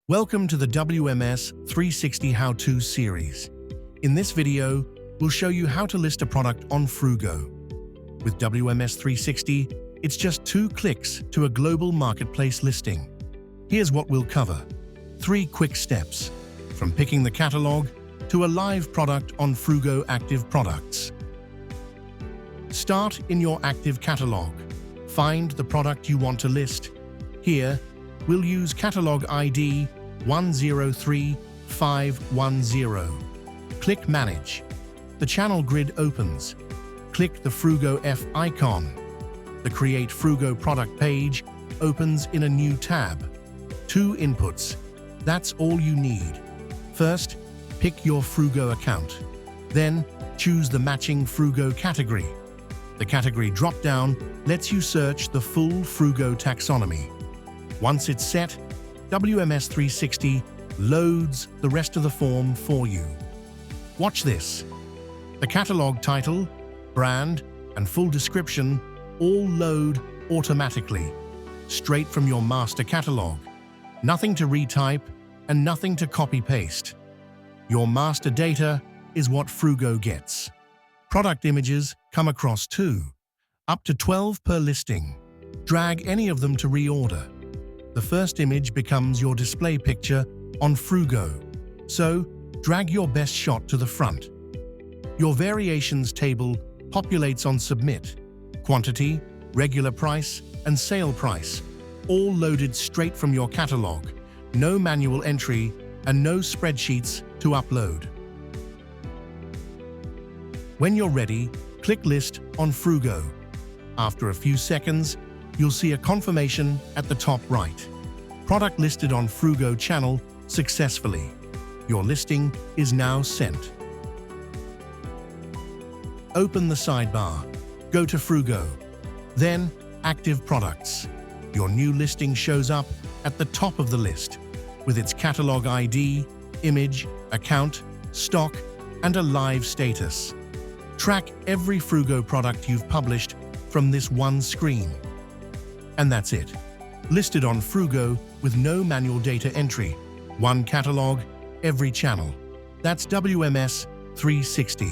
Welcome to the WMS360 How-To series. In this video, we'll show you how to list a product on Fruugo. With WMS360, it's just 2 clicks to a global marketplace listing. Here's what we'll cover. 3 quick steps, from picking the catalog to a live product on Fruugo Active Products. Start in your Active Catalogue. Find the product you want to list. Here, we'll use Catalog ID 103510. Click Manage. The channel grid opens. Click the Fruugo F icon. The Create Fruugo Product page opens in a new tab. 2 inputs. That's all you need. First, pick your Fruugo account. Then, choose the matching Fruugo category. The category drop-down lets you search the full Fruugo taxonomy. Once it's set, WMS360 loads the rest of the form for you. Watch this. The catalog title, brand, and full description all load automatically, straight from your master catalog. Nothing to retype and nothing to copy-paste. Your master data is what Fruugo gets. Product images come across too, up to 12 per listing. Drag any of them to reorder. The first image becomes your display picture on Fruugo, so drag your best shot to the front. Your variations table populates on Submit. Quantity, regular price, and sale price, all loaded straight from your catalog. No manual entry and no spreadsheets to upload. When you're ready, click List on Fruugo. After a few seconds, you'll see a confirmation at the top right. Product listed on Fruugo channel successfully. Your listing is now sent. Open the sidebar. Go to Fruugo. Then Active Products. Your new listing shows up at the top of the list with its catalog ID, image, account, stock, and a live status. Track every Fruugo product you've published from this one screen. And that's it. Listed on Fruugo with no manual data entry. One catalog, every channel. That's WMS 360.